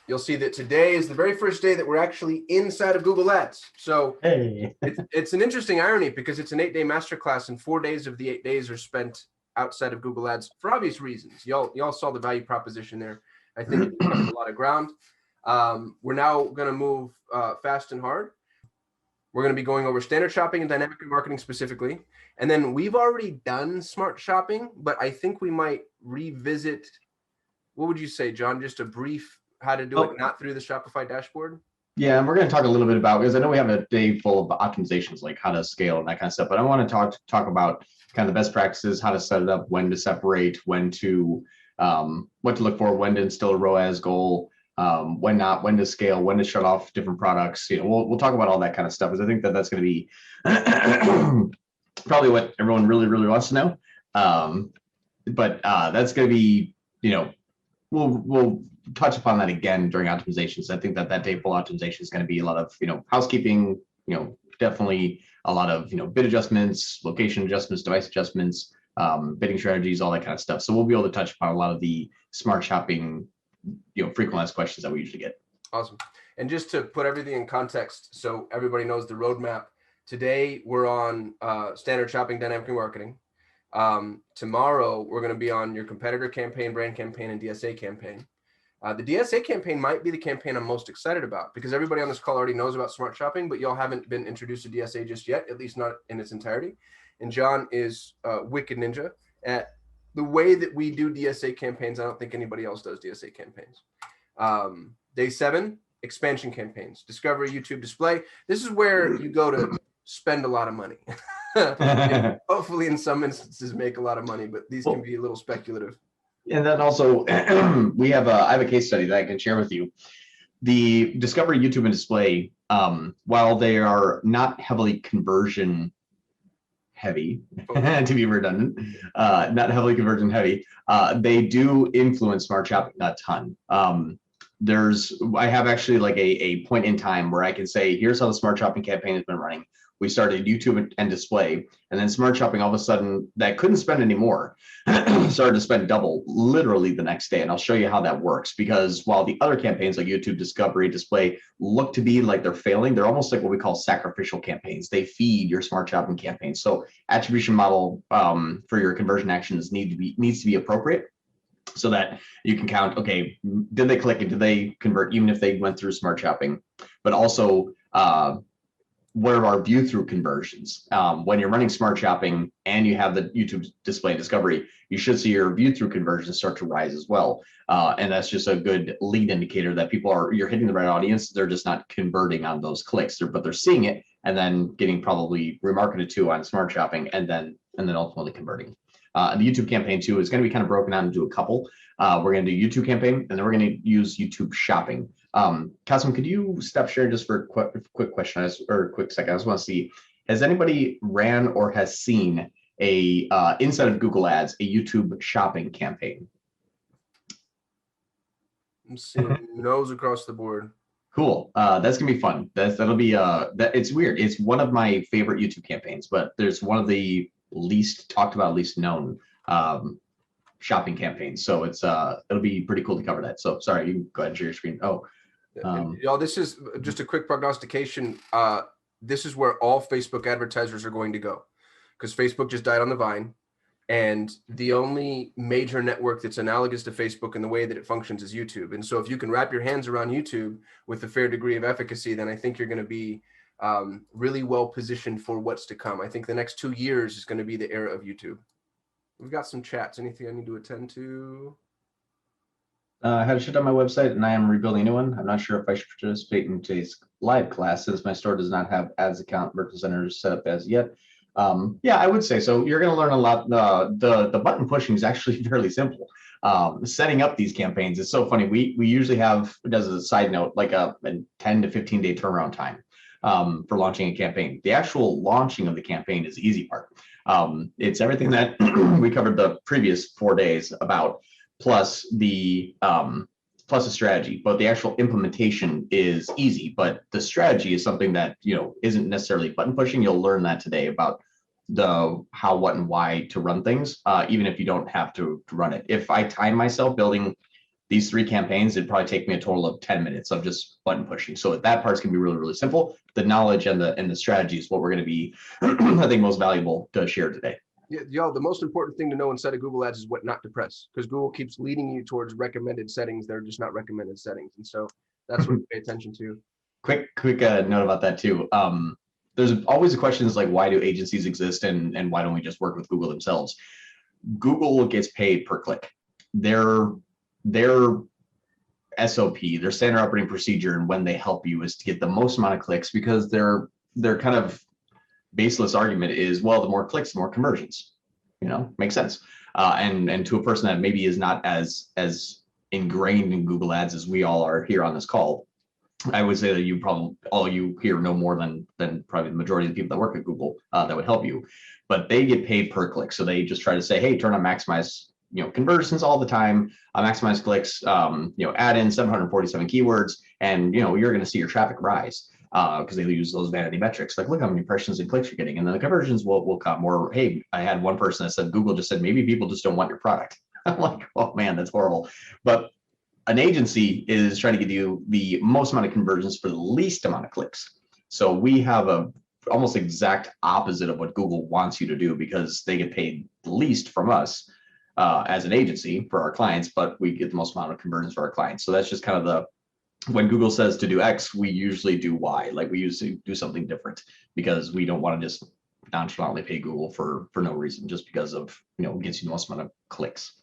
you'll see that today is the very first day that we're actually inside of Google Ads. So Hey. it's an interesting irony because it's an 8-day masterclass and 4 days of the 8 days are spent outside of Google Ads for obvious reasons. Y'all saw the value proposition there. I think it covered a lot of ground. We're now going to move fast and hard. We're going to be going over standard shopping and dynamic marketing specifically. And then we've already done smart shopping, but I think we might revisit. What would you say, John? Just a brief how to do it, not through the Shopify dashboard? Yeah, and we're going to talk a little bit about, because I know we have a day full of optimizations, like how to scale and that kind of stuff, but I want to talk about kind of the best practices, how to set it up, when to separate, when to what to look for, when to instill a ROAS goal, when not, when to scale, when to shut off different products. You know, we'll talk about all that kind of stuff, because I think that that's going to be probably what everyone really wants to know. But that's going to be, you know, we'll touch upon that again during optimizations. I think that day full optimization is going to be a lot of, you know, housekeeping, you know, definitely a lot of, you know, bid adjustments, location adjustments, device adjustments, bidding strategies, all that kind of stuff. So we'll be able to touch upon a lot of the smart shopping, you know, frequent asked questions that we usually get. Awesome. And just to put everything in context, so everybody knows the roadmap. Today we're on standard shopping, dynamic marketing. Tomorrow we're going to be on your competitor campaign, brand campaign, and DSA campaign. The DSA campaign might be the campaign I'm most excited about, because everybody on this call already knows about smart shopping, but y'all haven't been introduced to DSA just yet, at least not in its entirety. And John is wicked ninja at the way that we do DSA campaigns. I don't think anybody else does DSA campaigns. Day 7, expansion campaigns, discovery, YouTube, display. This is where you go to spend a lot of money. Hopefully in some instances make a lot of money, but these can be a little speculative. And then also I have a case study that I can share with you. The discovery, YouTube, and display, while they are not heavily conversion heavy, to be redundant, not heavily conversion heavy, they do influence smart shopping a ton. I have actually like a point in time where I can say, here's how the smart shopping campaign has been running. We started YouTube and display, and then smart shopping, all of a sudden, that couldn't spend anymore, started to spend double literally the next day. And I'll show you how that works, because while the other campaigns like YouTube, discovery, display look to be like they're failing, they're almost like what we call sacrificial campaigns. They feed your smart shopping campaigns. So attribution model for your conversion actions needs to be appropriate, so that you can count, okay, did they click and did they convert, even if they went through smart shopping? But also, what are our view through conversions? When you're running smart shopping and you have the YouTube display and discovery, you should see your view through conversions start to rise as well. And that's just a good lead indicator that you're hitting the right audience. They're just not converting on those clicks, but they're seeing it and then getting probably remarketed to on smart shopping and then ultimately converting. The YouTube campaign too is going to be kind of broken out into a couple. We're going to do YouTube campaign, and then we're going to use YouTube shopping. Kasim, could you stop sharing just for a quick question or a quick second? I just want to see, has anybody ran or has seen inside of Google Ads, a YouTube shopping campaign? I'm seeing no's across the board. Cool. That's gonna be fun. That'll be it's weird. It's one of my favorite YouTube campaigns, but there's one of the least talked about, least known shopping campaigns. So it'll be pretty cool to cover that. So sorry, you can go ahead and share your screen. Y'all, this is just a quick prognostication. This is where all Facebook advertisers are going to go, because Facebook just died on the vine, and the only major network that's analogous to Facebook in the way that it functions is YouTube. And so if you can wrap your hands around YouTube with a fair degree of efficacy, then I think you're going to be really well positioned for what's to come. I think the next 2 years is going to be the era of YouTube. We've got some chats. Anything I need to attend to? I had to shut down my website and I am rebuilding a new one. I'm not sure if I should participate in today's live class since my store does not have ads account virtual centers set up as yet. Yeah, I would say so. You're going to learn a lot. The button pushing is actually fairly simple. Setting up these campaigns is so funny. We usually have, as a side note, like a 10 to 15 day turnaround time for launching a campaign. The actual launching of the campaign is the easy part. It's everything that we covered the previous 4 days about, plus the strategy. But the actual implementation is easy. But the strategy is something that isn't necessarily button pushing. You'll learn that today about the how, what, and why to run things, even if you don't have to run it. If I time myself building these 3 campaigns, it'd probably take me a total of 10 minutes of just button pushing. So that part's gonna be really, really simple. The knowledge and the strategy is what we're gonna be, I think, most valuable to share today. Yeah, y'all, the most important thing to know inside of Google Ads is what not to press, because Google keeps leading you towards recommended settings that are just not recommended settings. And so that's what to pay attention to. Quick note about that too. There's always the questions like, why do agencies exist and why don't we just work with Google themselves? Google gets paid per click. Their SOP, their standard operating procedure, and when they help you is to get the most amount of clicks, because their kind of baseless argument is, well, the more clicks, the more conversions. Makes sense. And to a person that maybe is not as ingrained in Google Ads as we all are here on this call, I would say that you probably, all you here know more than probably the majority of the people that work at Google that would help you, but they get paid per click. So they just try to say, hey, turn on maximize conversions all the time, maximize clicks, add in 747 keywords, and you're going to see your traffic rise because they use those vanity metrics. Like, look how many impressions and clicks you're getting, and then the conversions will come. Or, hey, I had one person that said Google just said maybe people just don't want your product. I'm like, oh man, that's horrible. But an agency is trying to give you the most amount of conversions for the least amount of clicks. So we have a almost exact opposite of what Google wants you to do, because they get paid the least from us as an agency for our clients, but we get the most amount of conversions for our clients. So that's just kind of when Google says to do X, we usually do Y. Like, we usually do something different, because we don't want to just nonchalantly pay Google for no reason, just because of, gets you the most amount of clicks.